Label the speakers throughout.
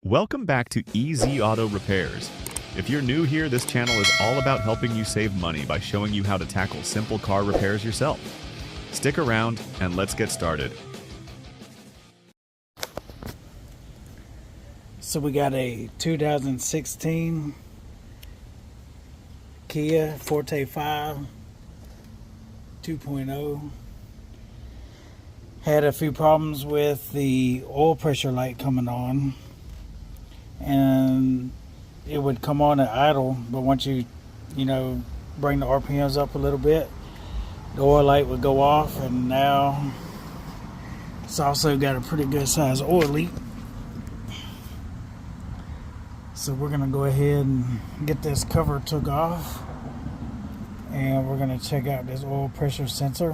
Speaker 1: Welcome back to EZ Auto Repairs. If you're new here, this channel is all about helping you save money by showing you how to tackle simple car repairs yourself. Stick around and let's get started.
Speaker 2: So we got a 2016 Kia Forte 5 2.0. Had a few problems with the oil pressure light coming on, and it would come on at idle, but once you bring the RPMs up a little bit, the oil light would go off. And now it's also got a pretty good size oil leak. So we're going to go ahead and get this cover took off, and we're going to check out this oil pressure sensor.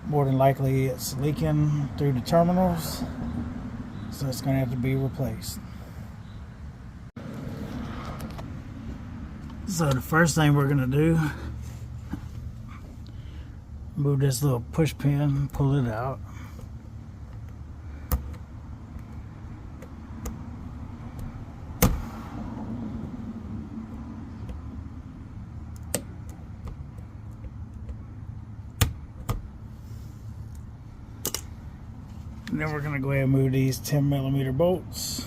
Speaker 2: More than likely it's leaking through the terminals, so it's going to have to be replaced. So the first thing we're going to do, move this little push pin, pull it out. And then we're going to go ahead and move these 10mm bolts.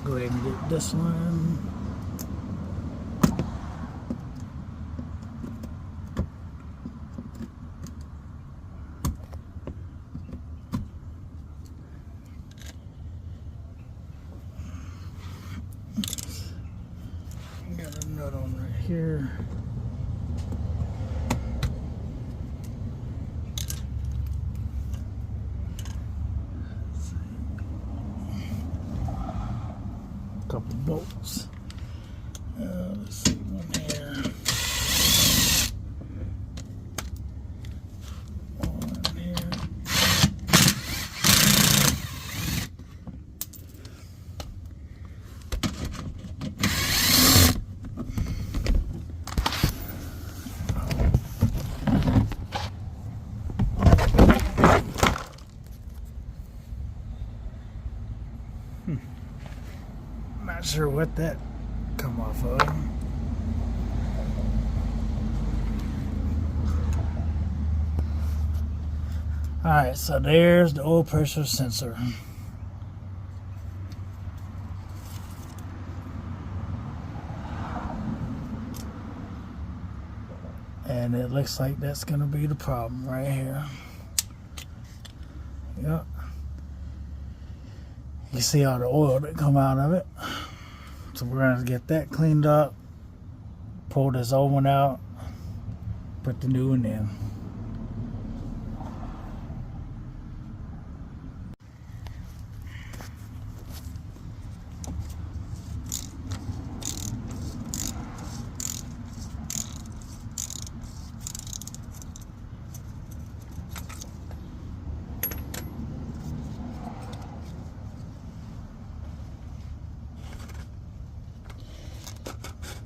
Speaker 2: Go ahead and get this one. Got a nut on right here. Couple bolts. Let's see, one here. One here. Not sure what that come off of. Alright, so there's the oil pressure sensor. And it looks like that's going to be the problem right here. Yep. You see all the oil that come out of it. So we're going to get that cleaned up, pull this old one out, put the new one in.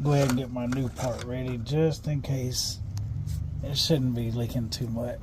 Speaker 2: Go ahead and get my new part ready just in case. It shouldn't be leaking too much.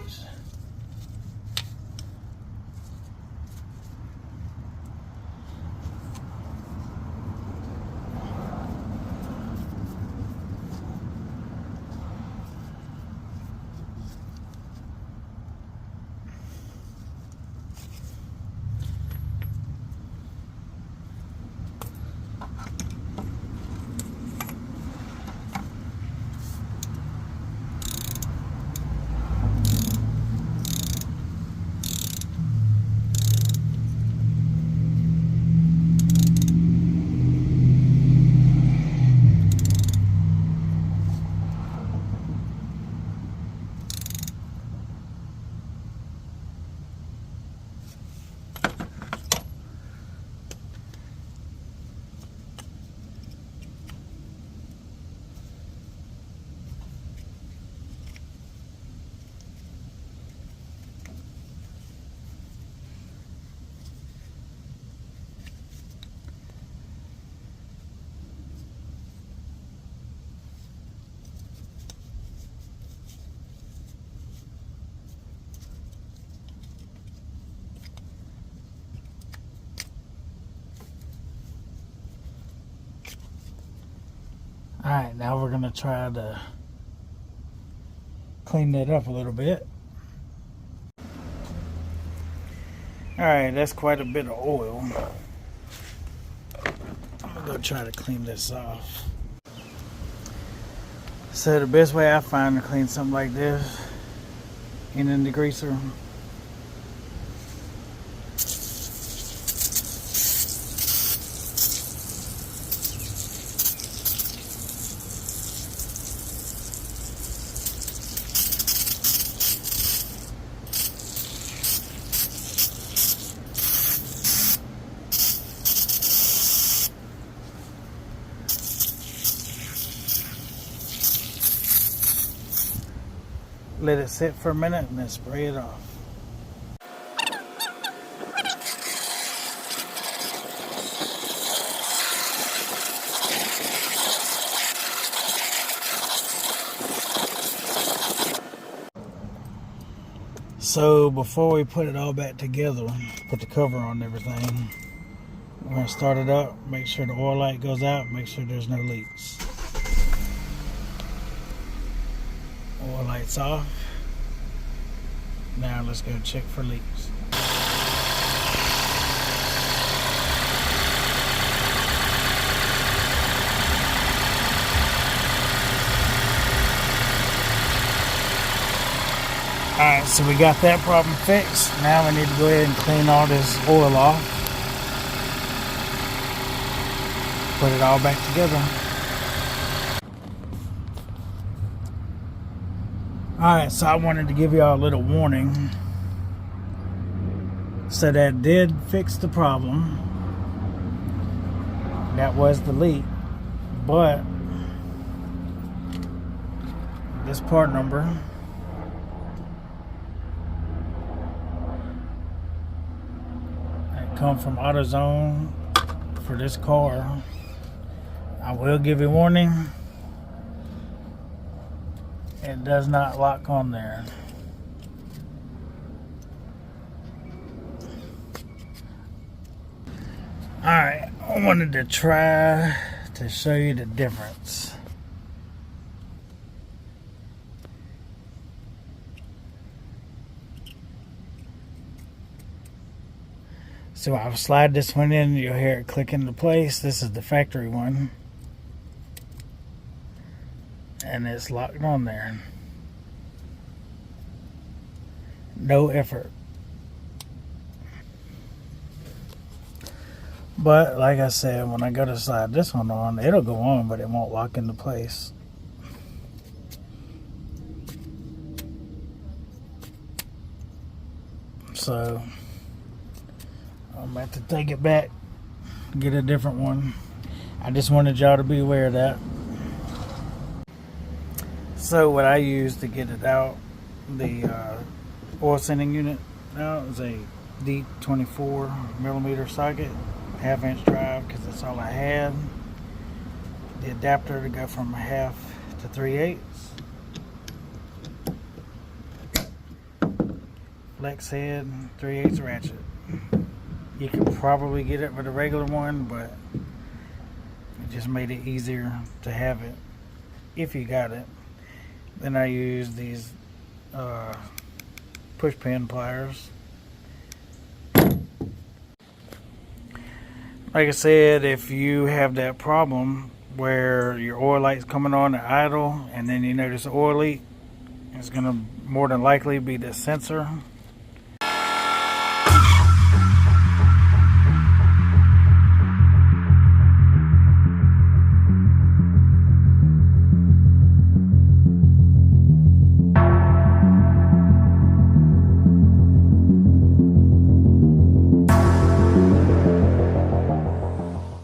Speaker 2: Alright, now we're going to try to clean that up a little bit. Alright, that's quite a bit of oil. I'm going to go try to clean this off. So the best way I find to clean something like this, in the degreaser, let it sit for a minute and then spray it off. So before we put it all back together, put the cover on and everything, we're going to start it up, make sure the oil light goes out, make sure there's no leaks. Oil light's off. Now let's go check for leaks. Alright, so we got that problem fixed. Now we need to go ahead and clean all this oil off. Put it all back together. Alright, so I wanted to give y'all a little warning. So that did fix the problem. That was the leak. But this part number, come from AutoZone for this car. I will give you a warning. It does not lock on there. Alright, I wanted to try to show you the difference. So I'll slide this one in, you'll hear it click into place. This is the factory one. And it's locked on there. No effort. But like I said, when I go to slide this one on, it'll go on, but it won't lock into place. So I'm about to take it back, get a different one. I just wanted y'all to be aware of that. So what I used to get it out, the oil sending unit out, is a deep 24mm socket, 1/2-inch drive, because that's all I had. The adapter to go from 1/2 to 3/8. Flex head, 3/8 ratchet. You could probably get it with a regular one, but it just made it easier to have it if you got it. Then I use these push pin pliers. Like I said, if you have that problem where your oil light's coming on at idle and then you notice an oil leak, it's going to more than likely be the sensor.